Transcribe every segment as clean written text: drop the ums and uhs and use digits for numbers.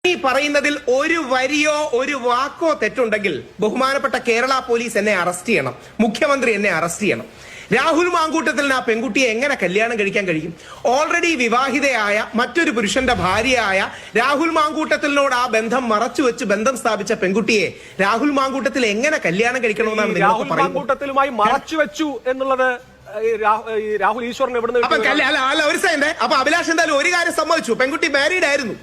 ഈ പറയുന്നതിൽ ഒരു വരിയോ ഒരു വാക്കോ തെറ്റുണ്ടെങ്കിൽ ബഹുമാനപ്പെട്ട കേരള പോലീസ് എന്നെ അറസ്റ്റ് ചെയ്യണം, മുഖ്യമന്ത്രി എന്നെ അറസ്റ്റ് ചെയ്യണം. രാഹുൽ മാങ്കൂട്ടത്തിൽ ആ പെൺകുട്ടിയെ എങ്ങനെ കല്യാണം കഴിക്കാൻ കഴിയും? ഓൾറെഡി വിവാഹിതയായ മറ്റൊരു പുരുഷന്റെ ഭാര്യയായ രാഹുൽ മാങ്കൂട്ടത്തിനോട് ആ ബന്ധം മറച്ചു വെച്ച് ബന്ധം സ്ഥാപിച്ച പെൺകുട്ടിയെ രാഹുൽ മാങ്കൂട്ടത്തിൽ എങ്ങനെ കല്യാണം കഴിക്കണമെന്നാണ് രാഹുൽ മാങ്കൂട്ടത്തിലുമായി മറച്ചു വെച്ചു എന്നുള്ളത് രാഹുൽ ഈശ്വറിന് എവിടുന്ന്? ഒരു സെക്കൻഡ്. അപ്പൊ അഭിലാഷ് എന്തായാലും ഒരു കാര്യം സമ്മതിച്ചു, പെൺകുട്ടി മാരീഡ് ആയിരുന്നു.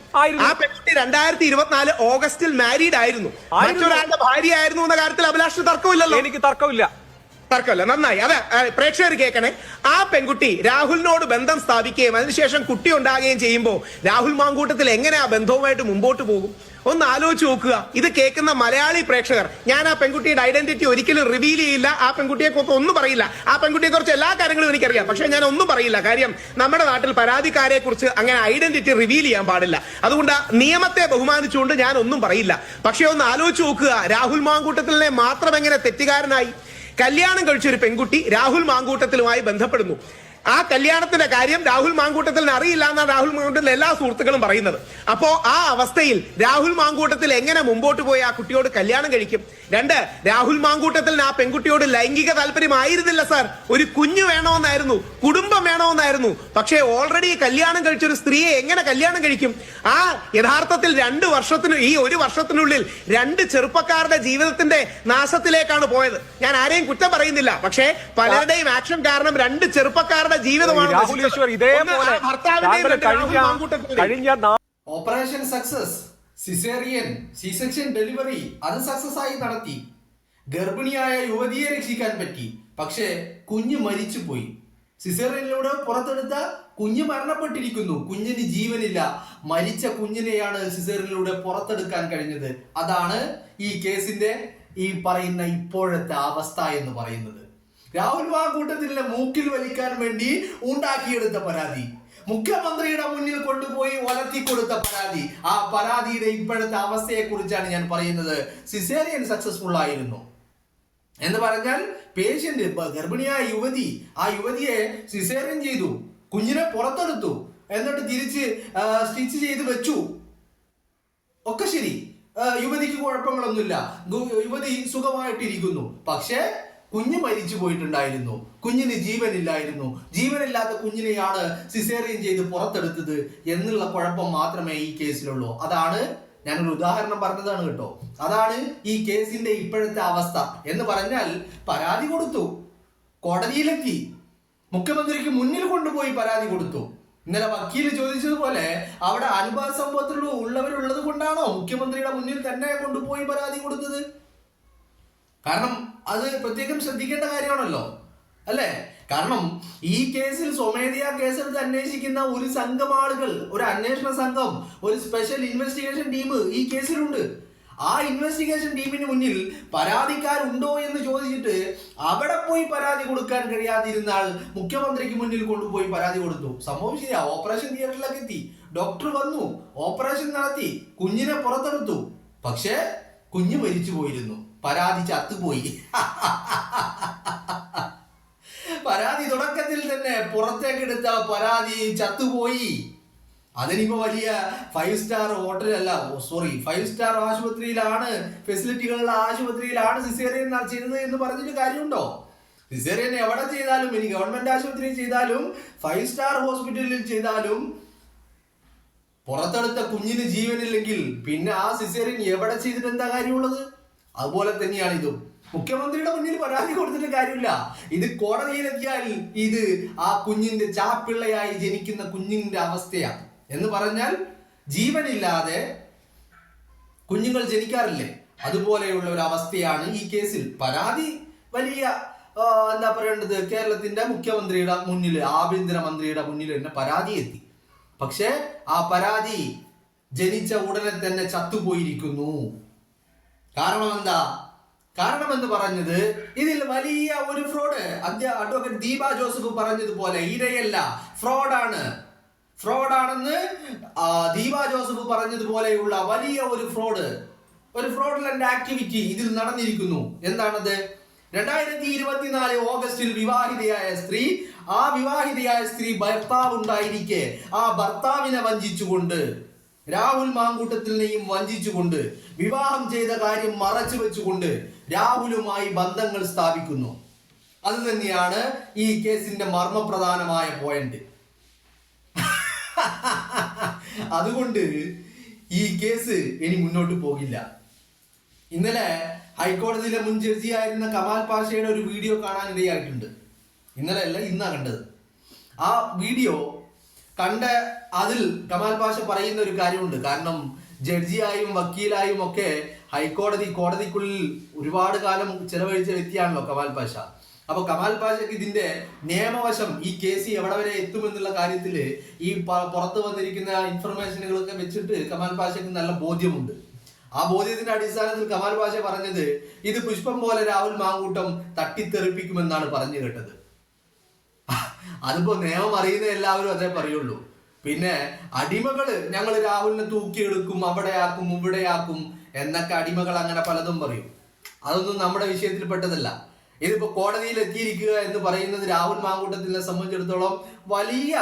ആ പെൺകുട്ടി 2024 ഓഗസ്റ്റിൽ മാരീഡ് ആയിരുന്നു, മറ്റൊരാളുടെ ഭാര്യ ആയിരുന്നു എന്ന കാര്യത്തിൽ അഭിലാഷിന് തർക്കമില്ലല്ലോ. എനിക്ക് തർക്കമില്ല. നന്നായി. അതെ, പ്രേക്ഷകർ കേൾക്കണേ. ആ പെൺകുട്ടി രാഹുലിനോട് ബന്ധം സ്ഥാപിക്കുകയും അതിനുശേഷം കുട്ടി ഉണ്ടാകുകയും ചെയ്യുമ്പോൾ രാഹുൽ മാങ്കൂട്ടത്തിൽ എങ്ങനെ ആ ബന്ധവുമായിട്ട് മുമ്പോട്ട് പോകും? ഒന്ന് ആലോചിച്ച് നോക്കുക. ഇത് കേൾക്കുന്ന മലയാളി പ്രേക്ഷകർ, ഞാൻ ആ പെൺകുട്ടിയുടെ ഐഡന്റിറ്റി ഒരിക്കലും റിവീൽ ചെയ്യില്ല, ആ പെൺകുട്ടിയെ കുറിച്ച് ഒന്നും പറയില്ല. ആ പെൺകുട്ടിയെ കുറിച്ച് എല്ലാ കാര്യങ്ങളും എനിക്കറിയാം, പക്ഷെ ഞാൻ ഒന്നും പറയില്ല. കാര്യം നമ്മുടെ നാട്ടിൽ പരാതിക്കാരെ കുറിച്ച് അങ്ങനെ ഐഡന്റിറ്റി റിവീൽ ചെയ്യാൻ പാടില്ല. അതുകൊണ്ട് നിയമത്തെ ബഹുമാനിച്ചുകൊണ്ട് ഞാൻ ഒന്നും പറയില്ല. പക്ഷെ ഒന്ന് ആലോചിച്ച് നോക്കുക, രാഹുൽ മാങ്കൂട്ടത്തിലെ മാത്രം എങ്ങനെ തെറ്റുകാരനായി? കല്യാണം കഴിച്ചൊരു പെൺകുട്ടി രാഹുൽ മാങ്കൂട്ടത്തിലുമായി ബന്ധപ്പെടുന്നു. ആ കല്യാണത്തിന്റെ കാര്യം രാഹുൽ മാങ്കൂട്ടത്തിന് അറിയില്ല എന്നാണ് രാഹുൽ മാങ്കൂട്ടത്തിലെ എല്ലാ സുഹൃത്തുക്കളും പറയുന്നത്. അപ്പോ ആ അവസ്ഥയിൽ രാഹുൽ മാങ്കൂട്ടത്തിൽ എങ്ങനെ മുമ്പോട്ട് പോയി ആ കുട്ടിയോട് കല്യാണം കഴിക്കും? രണ്ട്, രാഹുൽ മാങ്കൂട്ടത്തിൽ ആ പെൺകുട്ടിയോട് ലൈംഗിക താല്പര്യമായിരുന്നില്ല സാർ, ഒരു കുഞ്ഞു വേണമെന്നായിരുന്നു, കുടുംബം വേണമെന്നായിരുന്നു. പക്ഷേ ഓൾറെഡി കല്യാണം കഴിച്ചൊരു സ്ത്രീയെ എങ്ങനെ കല്യാണം കഴിക്കും? ആ യഥാർത്ഥത്തിൽ ഈ ഒരു വർഷത്തിനുള്ളിൽ 2 ചെറുപ്പക്കാരുടെ ജീവിതത്തിന്റെ നാശത്തിലേക്കാണ് പോയത്. ഞാൻ ആരെയും കുറ്റം പറയുന്നില്ല, പക്ഷേ പലരുടെയും ആക്ഷൻ കാരണം 2 ചെറുപ്പക്കാരുടെ ജീവിതമാണ്. Operation success, caesarean C section delivery അത് സക്സസ് ആയി നടത്തി. ഗർഭിണിയായ യുവതിയെ രക്ഷിക്കാൻ പറ്റി, പക്ഷേ കുഞ്ഞ് മരിച്ചുപോയി. സിസേറിയനിലൂടെ പുറത്തെടുത്ത കുഞ്ഞ് മരണപ്പെട്ടിരിക്കുന്നു, കുഞ്ഞിന് ജീവനില്ല. മരിച്ച കുഞ്ഞിനെയാണ് സിസേറിയനിലൂടെ പുറത്തെടുക്കാൻ കഴിഞ്ഞത്. അതാണ് ഈ കേസിന്റെ ഈ പറയുന്ന ഇപ്പോഴത്തെ അവസ്ഥ എന്ന് പറയുന്നത്. രാഹുൽ മാങ്കൂട്ടത്തിലെ മൂക്കിൽ വലിക്കാൻ വേണ്ടി ഉണ്ടാക്കിയെടുത്ത പരാതി, മുഖ്യമന്ത്രിയുടെ മുന്നിൽ കൊണ്ടുപോയി ഒലത്തിക്കൊടുത്ത പരാതി, ആ പരാതിയുടെ ഇപ്പോഴത്തെ അവസ്ഥയെ കുറിച്ചാണ് ഞാൻ പറയുന്നത്. സിസേറിയൻ സക്സസ്ഫുൾ ആയിരുന്നു എന്ന് പറഞ്ഞാൽ പേഷ്യന്റ്, ഗർഭിണിയായ യുവതി, ആ യുവതിയെ സിസേറിയൻ ചെയ്തു, കുഞ്ഞിനെ പുറത്തെടുത്തു, എന്നിട്ട് തിരിച്ച് സ്റ്റിച്ച് ചെയ്ത് വെച്ചു. ഒക്കെ ശരി, യുവതിക്ക് കുഴപ്പങ്ങളൊന്നുമില്ല, യുവതി സുഖമായിട്ടിരിക്കുന്നു. പക്ഷേ കുഞ്ഞ് മരിച്ചു പോയിട്ടുണ്ടായിരുന്നു, കുഞ്ഞിന് ജീവനില്ലായിരുന്നു. ജീവനില്ലാത്ത കുഞ്ഞിനെയാണ് സിസേറിയൻ ചെയ്ത് പുറത്തെടുത്തത് എന്നുള്ള കുഴപ്പം മാത്രമേ ഈ കേസിലുള്ളൂ. അതാണ് ഞാനൊരു ഉദാഹരണം പറഞ്ഞതാണ് കേട്ടോ. അതാണ് ഈ കേസിന്റെ ഇപ്പോഴത്തെ അവസ്ഥ എന്ന് പറഞ്ഞാൽ, പരാതി കൊടുത്തു, കോടതിയിലെത്തി, മുഖ്യമന്ത്രിക്ക് മുന്നിൽ കൊണ്ടുപോയി പരാതി കൊടുത്തു. ഇന്നലെ വക്കീൽ ചോദിച്ചതുപോലെ അവിടെ അനുഭവ സമ്പത്തുള്ള ഉള്ളവരുള്ളത് കൊണ്ടാണോ മുഖ്യമന്ത്രിയുടെ മുന്നിൽ തന്നെ കൊണ്ടുപോയി പരാതി കൊടുത്തത്? കാരണം അത് പ്രത്യേകം ശ്രദ്ധിക്കേണ്ട കാര്യമാണല്ലോ, അല്ലേ? കാരണം ഈ കേസിൽ സ്വമേധയാ കേസെടുത്ത് അന്വേഷിക്കുന്ന ഒരു സംഘം ആളുകൾ, ഒരു അന്വേഷണ സംഘം, ഒരു സ്പെഷ്യൽ ഇൻവെസ്റ്റിഗേഷൻ ടീം ഈ കേസിലുണ്ട്. ആ ഇൻവെസ്റ്റിഗേഷൻ ടീമിന് മുന്നിൽ പരാതിക്കാരുണ്ടോ എന്ന് ചോദിച്ചിട്ട് അവിടെ പോയി പരാതി കൊടുക്കാൻ കഴിയാതിരുന്നാൽ മുഖ്യമന്ത്രിക്ക് മുന്നിൽ കൊണ്ടുപോയി പരാതി കൊടുത്തു. സംഭവം ശരിയാ, ഓപ്പറേഷൻ തിയേറ്ററിലേക്ക് എത്തി, ഡോക്ടർ വന്നു, ഓപ്പറേഷൻ നടത്തി, കുഞ്ഞിനെ പുറത്തെടുത്തു. പക്ഷേ കുഞ്ഞ് മരിച്ചു പോയിരുന്നു, പരാതി ചത്തുപോയി. പരാതി തുടക്കത്തിൽ തന്നെ പുറത്തേക്കെടുത്ത പരാതി ചത്തുപോയി. അതിനിപ്പോ വലിയ 5 സ്റ്റാർ ഹോട്ടലല്ല, 5 സ്റ്റാർ ആശുപത്രിയിലാണ്, ഫെസിലിറ്റികളുള്ള ആശുപത്രിയിലാണ് സിസേറിയൻ ചെയ്തത് എന്ന് പറഞ്ഞിട്ട് കാര്യമുണ്ടോ? സിസേറിയൻ എവിടെ ചെയ്താലും, ഇനി ഗവൺമെന്റ് ആശുപത്രിയിൽ ചെയ്താലും 5 സ്റ്റാർ ഹോസ്പിറ്റലിൽ ചെയ്താലും പുറത്തെടുത്ത കുഞ്ഞിന് ജീവനില്ലെങ്കിൽ പിന്നെ ആ സിസേറിയൻ എവിടെ ചെയ്തിട്ട് എന്താ കാര്യമുള്ളത്? അതുപോലെ തന്നെയാണ് ഇതും. മുഖ്യമന്ത്രിയുടെ മുന്നിൽ പരാതി കൊടുത്തിട്ട് കാര്യമില്ല. ഇത് കോടതിയിലെത്തിയാൽ ഇത് ആ കുഞ്ഞിന്റെ ചാപ്പിള്ളയായി ജനിക്കുന്ന കുഞ്ഞിന്റെ അവസ്ഥയാണ്. എന്ന് പറഞ്ഞാൽ ജീവനില്ലാതെ കുഞ്ഞുങ്ങൾ ജനിക്കാറില്ലേ, അതുപോലെയുള്ള ഒരു അവസ്ഥയാണ് ഈ കേസിൽ. പരാതി വലിയ എന്താ പറയേണ്ടത്, കേരളത്തിന്റെ മുഖ്യമന്ത്രിയുടെ മുന്നിൽ, ആഭ്യന്തരമന്ത്രിയുടെ മുന്നിൽ തന്നെ പരാതി എത്തി. പക്ഷെ ആ പരാതി ജനിച്ച ഉടനെ തന്നെ ചത്തുപോയിരിക്കുന്നു. കാരണം എന്താ? കാരണം എന്ന് പറഞ്ഞത് ഇതിൽ വലിയ ഒരു ഫ്രോഡ്. അഡ്വക്കേറ്റ് ദീപ ജോസഫ് പറഞ്ഞതുപോലെ ഇരയല്ല, ഫ്രോഡാണെന്ന് ദീപ ജോസഫ് പറഞ്ഞതുപോലെയുള്ള വലിയ ഒരു ഫ്രോഡുലന്റ് ആക്ടിവിറ്റി ഇതിൽ നടന്നിരിക്കുന്നു. എന്താണത്? 2024 ഓഗസ്റ്റിൽ വിവാഹിതയായ സ്ത്രീ, ആ വിവാഹിതയായ സ്ത്രീ ഭർത്താവ് ഉണ്ടായിരിക്കെ ആ ഭർത്താവിനെ വഞ്ചിച്ചുകൊണ്ട് രാഹുൽ മാങ്കൂട്ടത്തിനെയും വഞ്ചിച്ചുകൊണ്ട് വിവാഹം ചെയ്ത കാര്യം മറച്ചു വെച്ചുകൊണ്ട് രാഹുലുമായി ബന്ധങ്ങൾ സ്ഥാപിക്കുന്നു. അത് തന്നെയാണ് ഈ കേസിന്റെ മർമ്മപ്രധാനമായ പോയിന്റ്. അതുകൊണ്ട് ഈ കേസ് ഇനി മുന്നോട്ട് പോകില്ല. ഇന്നലെ ഹൈക്കോടതിയിലെ മുൻ ജഡ്ജിയായിരുന്ന കമാൽ പാഷയുടെ ഒരു വീഡിയോ കാണാനിടയായിട്ടുണ്ട്. ഇന്നലെ അല്ല, ഇന്നാ കണ്ടത്. ആ വീഡിയോ കണ്ട അതിൽ കമാൽ പാഷ പറയുന്ന ഒരു കാര്യമുണ്ട്. കാരണം ജഡ്ജിയായും വക്കീലായും ഒക്കെ കോടതിക്കുള്ളിൽ ഒരുപാട് കാലം ചെലവഴിച്ച വ്യക്തിയാണല്ലോ കമാൽ പാഷ. അപ്പൊ കമാൽ പാഷയ്ക്ക് ഇതിന്റെ നിയമവശം, ഈ കേസ് എവിടെ വരെ എത്തുമെന്നുള്ള കാര്യത്തിൽ ഈ പുറത്തു വന്നിരിക്കുന്ന ഇൻഫർമേഷനുകളൊക്കെ വെച്ചിട്ട് കമാൽ പാഷയ്ക്ക് നല്ല ബോധ്യമുണ്ട്. ആ ബോധ്യത്തിന്റെ അടിസ്ഥാനത്തിൽ കമാൽ പാഷ പറഞ്ഞത് ഇത് പുഷ്പം പോലെ രാഹുൽ മാങ്കൂട്ടം തട്ടിത്തെറിപ്പിക്കുമെന്നാണ് പറഞ്ഞു കേട്ടത്. അതിപ്പോ നിയമം അറിയുന്ന എല്ലാവരും അതേ പറയുള്ളൂ. പിന്നെ അടിമകള് ഞങ്ങൾ രാഹുലിനെ തൂക്കിയെടുക്കും, അവിടെയാക്കും ഇവിടെയാക്കും എന്നൊക്കെ അടിമകൾ അങ്ങനെ പലതും പറയും. അതൊന്നും നമ്മുടെ വിഷയത്തിൽ പെട്ടതല്ല. ഇതിപ്പോ കോടതിയിൽ എത്തിയിരിക്കുക എന്ന് പറയുന്നത് രാഹുൽ മാങ്കൂട്ടത്തിനെ സംബന്ധിച്ചിടത്തോളം വലിയ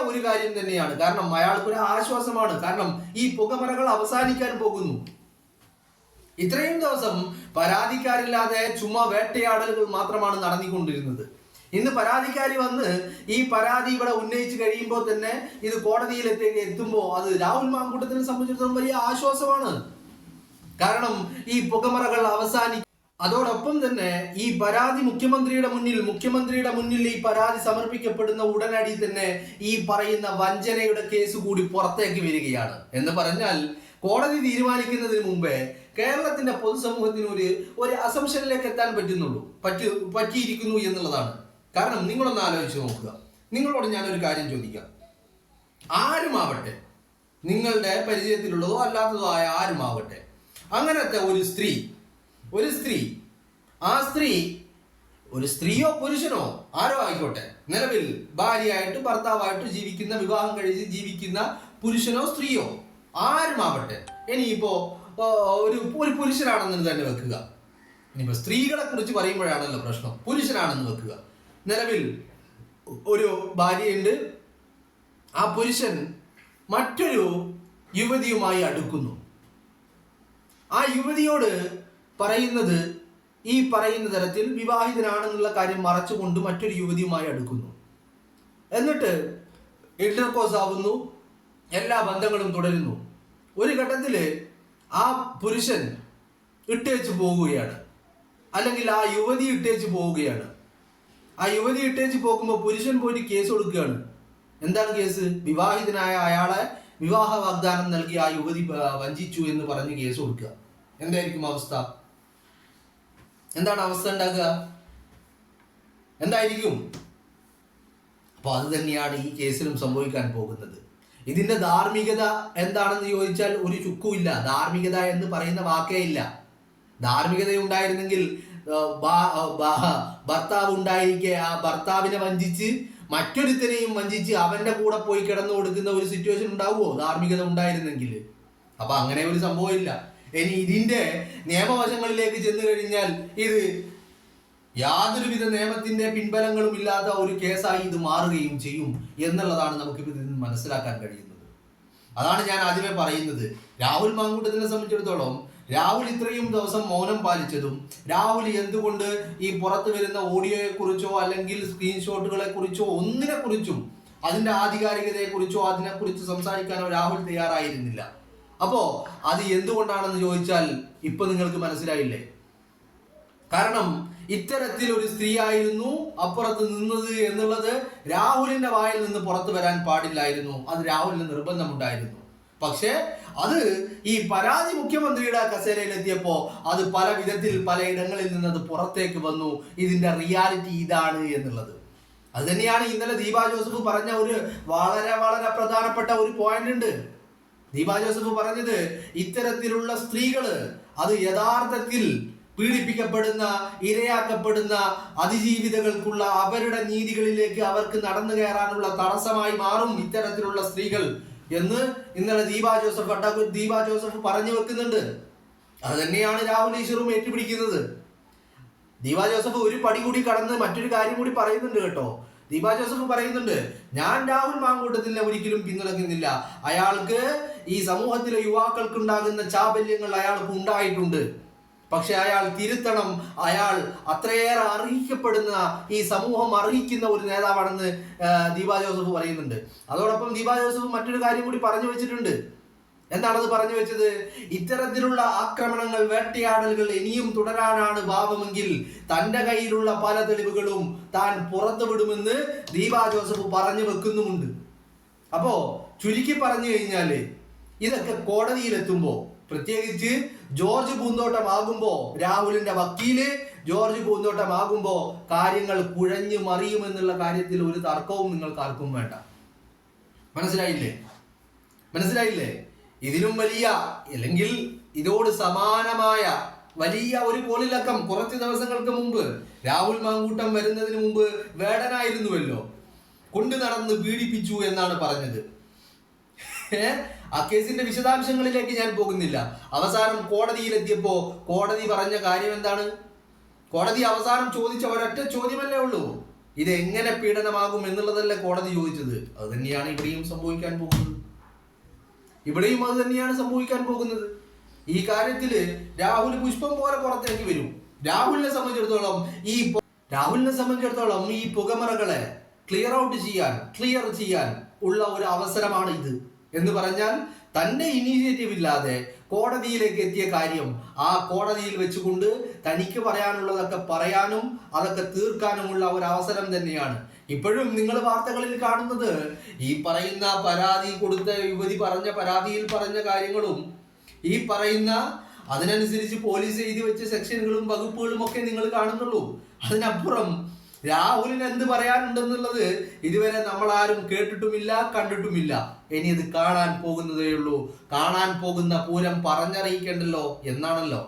ഒരു കാര്യം തന്നെയാണ്. കാരണം അയാൾക്കൊരു ആശ്വാസമാണ്. കാരണം ഈ പുകമറകൾ അവസാനിക്കാൻ പോകുന്നു. ഇത്രയും ദിവസം പരാതിക്കാരില്ലാതെ ചുമ്മാ വേട്ടയാടലുകൾ മാത്രമാണ് നടന്നിക്കൊണ്ടിരുന്നത്. ഇന്ന് പരാതിക്കാരി വന്ന് ഈ പരാതി ഇവിടെ ഉന്നയിച്ച് കഴിയുമ്പോൾ തന്നെ ഇത് കോടതിയിലേക്ക് എത്തുമ്പോൾ അത് രാഹുൽ മാങ്കൂട്ടത്തിനെ സംബന്ധിച്ചിടത്തോളം വലിയ ആശ്വാസമാണ്. കാരണം ഈ പുകമറകൾ അവസാനിക്കും. അതോടൊപ്പം തന്നെ ഈ പരാതി മുഖ്യമന്ത്രിയുടെ മുന്നിൽ ഈ പരാതി സമർപ്പിക്കപ്പെടുന്ന ഉടനടി തന്നെ ഈ പറയുന്ന വഞ്ചനയുടെ കേസ് കൂടി പുറത്തേക്ക് വരികയാണ്. എന്ന് പറഞ്ഞാൽ കോടതി തീരുമാനിക്കുന്നതിന് മുമ്പേ കേരളത്തിന്റെ പൊതുസമൂഹത്തിന് ഒരു അസംഷനിലേക്ക് എത്താൻ പറ്റിയിരിക്കുന്നു എന്നുള്ളതാണ്. കാരണം നിങ്ങളൊന്ന് ആലോചിച്ച് നോക്കുക. നിങ്ങളോട് ഞാനൊരു കാര്യം ചോദിക്കാം. ആരുമാവട്ടെ, നിങ്ങളുടെ പരിചയത്തിലുള്ളതോ അല്ലാത്തതോ ആയ ആരുമാവട്ടെ, അങ്ങനത്തെ ഒരു സ്ത്രീ ആ സ്ത്രീ ഒരു സ്ത്രീയോ പുരുഷനോ ആരോ ആയിക്കോട്ടെ, നിലവിൽ ഭാര്യയായിട്ട് ഭർത്താവായിട്ട് ജീവിക്കുന്ന, വിവാഹം കഴിച്ച് ജീവിക്കുന്ന പുരുഷനോ സ്ത്രീയോ ആരുമാവട്ടെ, ഇനിയിപ്പോ ഒരു പുരുഷനാണെന്ന് തന്നെ വെക്കുക. ഇനിയിപ്പോ സ്ത്രീകളെ കുറിച്ച് പറയുമ്പോഴാണല്ലോ പ്രശ്നം. പുരുഷനാണെന്ന് വെക്കുക. നിലവിൽ ഒരു ഭാര്യയുണ്ട്. ആ പുരുഷൻ മറ്റൊരു യുവതിയുമായി അടുക്കുന്നു. ആ യുവതിയോട് പറയുന്നത് ഈ പറയുന്ന തരത്തിൽ വിവാഹിതനാണെന്നുള്ള കാര്യം മറച്ചുകൊണ്ട് മറ്റൊരു യുവതിയുമായി അടുക്കുന്നു. എന്നിട്ട് ഇന്റർകോഴ്സ് ആവുന്നു, എല്ലാ ബന്ധങ്ങളും തുടരുന്നു. ഒരു ഘട്ടത്തിൽ ആ പുരുഷൻ ഇട്ടേച്ച് പോവുകയാണ്, അല്ലെങ്കിൽ ആ യുവതി ഇട്ടേച്ച് പോവുകയാണ്. ആ യുവതി ഇട്ടേച്ച് പോകുമ്പോൾ പുരുഷൻ പോയിട്ട് കേസ് കൊടുക്കുകയാണ്. എന്താണ് കേസ്? വിവാഹിതനായ അയാളെ വിവാഹ വാഗ്ദാനം നൽകി ആ യുവതി വഞ്ചിച്ചു എന്ന് പറഞ്ഞ് കേസ് കൊടുക്കുക. എന്തായിരിക്കും അവസ്ഥ? എന്താണ് അവസ്ഥ ഉണ്ടാക്കുക? എന്തായിരിക്കും? അപ്പൊ അത് തന്നെയാണ് ഈ കേസിലും സംഭവിക്കാൻ പോകുന്നത്. ഇതിന്റെ ധാർമ്മികത എന്താണെന്ന് ചോദിച്ചാൽ ഒരു ചുക്കുമില്ല. ധാർമ്മികത എന്ന് പറയുന്ന വാക്കേ ഇല്ല. ധാർമ്മികത ഉണ്ടായിരുന്നെങ്കിൽ ഭർത്താവ് ഉണ്ടായിരിക്കെ ആ ഭർത്താവിനെ വഞ്ചിച്ച് മറ്റൊരുത്തനെയും വഞ്ചിച്ച് അവന്റെ കൂടെ പോയി കിടന്നു കൊടുക്കുന്ന ഒരു സിറ്റുവേഷൻ ഉണ്ടാവുമോ ധാർമ്മികത ഉണ്ടായിരുന്നെങ്കിൽ? അപ്പൊ അങ്ങനെ ഒരു സംഭവം ഇല്ല. ഇനി ഇതിന്റെ നിയമവശങ്ങളിലേക്ക് ചെന്ന് കഴിഞ്ഞാൽ ഇത് യാതൊരുവിധ നിയമത്തിന്റെ പിൻബലങ്ങളും ഇല്ലാത്ത ഒരു കേസായി ഇത് മാറുകയും ചെയ്യും എന്നുള്ളതാണ് നമുക്ക് ഇതിൽ നിന്ന് മനസ്സിലാക്കാൻ കഴിയുന്നത്. അതാണ് ഞാൻ ആദ്യമേ പറയുന്നത്. രാഹുൽ മാങ്കൂട്ടത്തിനെ സംബന്ധിച്ചിടത്തോളം രാഹുൽ ഇത്രയും ദിവസം മൗനം പാലിച്ചതും, രാഹുൽ എന്തുകൊണ്ട് ഈ പുറത്തു വരുന്ന ഓഡിയോയെ കുറിച്ചോ അല്ലെങ്കിൽ സ്ക്രീൻഷോട്ടുകളെ കുറിച്ചോ ഒന്നിനെ കുറിച്ചും അതിന്റെ ആധികാരികതയെ കുറിച്ചോ അതിനെക്കുറിച്ച് സംസാരിക്കാനോ രാഹുൽ തയ്യാറായിരുന്നില്ല. അപ്പോ അത് എന്തുകൊണ്ടാണെന്ന് ചോദിച്ചാൽ ഇപ്പൊ നിങ്ങൾക്ക് മനസ്സിലായില്ലേ? കാരണം ഇത്തരത്തിൽ ഒരു സ്ത്രീ ആയിരുന്നു അപ്പുറത്ത് നിന്നത് എന്നുള്ളത് രാഹുലിന്റെ വായിൽ നിന്ന് പുറത്തു വരാൻ പാടില്ലായിരുന്നു. അത് രാഹുലിന് നിർബന്ധമുണ്ടായിരുന്നു. പക്ഷേ അത് ഈ പരാതി മുഖ്യമന്ത്രിയുടെ കസേരയിലെത്തിയപ്പോ അത് പല വിധത്തിൽ പലയിടങ്ങളിൽ നിന്ന് അത് പുറത്തേക്ക് വന്നു. ഇതിന്റെ റിയാലിറ്റി ഇതാണ് എന്നുള്ളത്. അത് തന്നെയാണ് ഇന്നലെ ദീപ ജോസഫ് പറഞ്ഞ ഒരു വളരെ വളരെ പ്രധാനപ്പെട്ട ഒരു പോയിന്റ് ഉണ്ട്. ദീപ ജോസഫ് പറഞ്ഞത് ഇത്തരത്തിലുള്ള സ്ത്രീകള് അത് യഥാർത്ഥത്തിൽ പീഡിപ്പിക്കപ്പെടുന്ന, ഇരയാക്കപ്പെടുന്ന അതിജീവിതകൾക്കുള്ള അവരുടെ നീതികളിലേക്ക് അവർക്ക് നടന്നു കയറാനുള്ള തടസ്സമായി മാറും ഇത്തരത്തിലുള്ള സ്ത്രീകൾ എന്ന് ഇന്നലെ ദീപ ജോസഫ് പറഞ്ഞു വെക്കുന്നുണ്ട്. അത് തന്നെയാണ് രാഹുൽ ഈശ്വറും ഏറ്റുപിടിക്കുന്നത്. ദീപ ജോസഫ് ഒരു പടി കൂടി കടന്ന് മറ്റൊരു കാര്യം കൂടി പറയുന്നുണ്ട് കേട്ടോ. ദീപാ ജോസഫ് പറയുന്നുണ്ട്, ഞാൻ രാഹുൽ മാങ്കൂട്ടത്തിനെ ഒരിക്കലും പിന്തുണയ്ക്കുന്നില്ല. അയാൾക്ക് ഈ സമൂഹത്തിലെ യുവാക്കൾക്ക് ഉണ്ടാകുന്ന ചാബല്യങ്ങൾ അയാൾക്ക് ഉണ്ടായിട്ടുണ്ട്. പക്ഷെ അയാൾ തിരുത്തണം. അയാൾ അത്രയേറെ അർഹിക്കപ്പെടുന്ന, ഈ സമൂഹം അർഹിക്കുന്ന ഒരു നേതാവാണെന്ന് ദീപാ ജോസഫ് പറയുന്നുണ്ട്. അതോടൊപ്പം ദീപാ ജോസഫ് മറ്റൊരു കാര്യം കൂടി പറഞ്ഞു വെച്ചിട്ടുണ്ട്. എന്താണത് പറഞ്ഞു വെച്ചത്? ഇത്തരത്തിലുള്ള ആക്രമണങ്ങൾ, വേട്ടയാടലുകൾ ഇനിയും തുടരാനാണ് ഭാവമെങ്കിൽ തന്റെ കയ്യിലുള്ള പല തെളിവുകളും താൻ പുറത്തുവിടുമെന്ന് ദീപാ ജോസഫ് പറഞ്ഞു വെക്കുന്നുമുണ്ട്. അപ്പോ ചുരുക്കി പറഞ്ഞു കഴിഞ്ഞാല് ഇതൊക്കെ കോടതിയിലെത്തുമ്പോ, പ്രത്യേകിച്ച് ജോർജ് പൂന്തോട്ടമാകുമ്പോ, രാഹുലിന്റെ വക്കീല് ജോർജ് പൂന്തോട്ടമാകുമ്പോ കാര്യങ്ങൾ കുഴഞ്ഞു മറിയുമെന്നുള്ള കാര്യത്തിൽ ഒരു തർക്കവും നിങ്ങൾക്ക് ആർക്കും വേണ്ട. മനസ്സിലായില്ലേ? ഇതിനും വലിയ, അല്ലെങ്കിൽ ഇതോട് സമാനമായ വലിയ ഒരു കോളിളക്കം കുറച്ച് ദിവസങ്ങൾക്ക് മുമ്പ് രാഹുൽ മാങ്കൂട്ടം വരുന്നതിന് മുമ്പ് വേടനായിരുന്നുവല്ലോ, കൊണ്ടു നടന്ന് പീഡിപ്പിച്ചു എന്നാണ് പറഞ്ഞത്. ആ കേസിന്റെ വിശദാംശങ്ങളിലേക്ക് ഞാൻ പോകുന്നില്ല. അവസാനം കോടതിയിലെത്തിയപ്പോ കോടതി പറഞ്ഞ കാര്യം എന്താണ്? കോടതി അവസാനം ചോദിച്ച ഒരൊറ്റ ചോദ്യമല്ലേ ഉള്ളൂ, ഇത് എങ്ങനെ പീഡനമാകും എന്നുള്ളതല്ലേ കോടതി ചോദിച്ചത്. അത് തന്നെയാണ് ഇവിടെയും സംഭവിക്കാൻ പോകുന്നത്. അത് തന്നെയാണ് സംഭവിക്കാൻ പോകുന്നത്. ഈ കാര്യത്തില് രാഹുൽ പുഷ്പം പോലെ പുറത്തേക്ക് വരും. രാഹുലിനെ സംബന്ധിച്ചിടത്തോളം ഈ പുകമറകളെ ക്ലിയർ ചെയ്യാൻ ഉള്ള ഒരു അവസരമാണ് ഇത്. എന്ന് പറഞ്ഞാൽ തന്റെ ഇനീഷ്യേറ്റീവ് ഇല്ലാതെ കോടതിയിലേക്ക് എത്തിയ കാര്യം ആ കോടതിയിൽ വെച്ചുകൊണ്ട് തനിക്ക് പറയാനുള്ളതൊക്കെ പറയാനും അതൊക്കെ തീർക്കാനുമുള്ള ഒരു അവസരം തന്നെയാണ്. ഇപ്പോഴും നിങ്ങൾ വാർത്തകളിൽ കാണുന്നത് ഈ പറയുന്ന പരാതി കൊടുത്ത യുവതി പറഞ്ഞ പരാതിയിൽ പറഞ്ഞ കാര്യങ്ങളും ഈ പറയുന്ന അതിനനുസരിച്ച് പോലീസ് എഴുതി വെച്ച സെക്ഷനുകളും വകുപ്പുകളും ഒക്കെ നിങ്ങൾ കാണുന്നുള്ളൂ. അതിനപ്പുറം രാഹുലിന് എന്ത് പറയാനുണ്ടെന്നുള്ളത് ഇതുവരെ നമ്മൾ ആരും കേട്ടിട്ടുമില്ല, കണ്ടിട്ടുമില്ല. ഇനി ഇത് കാണാൻ പോകുന്നതേ ഉള്ളൂ. കാണാൻ പോകുന്ന പൂരം പറഞ്ഞറിയിക്കണ്ടല്ലോ എന്നാണല്ലോ.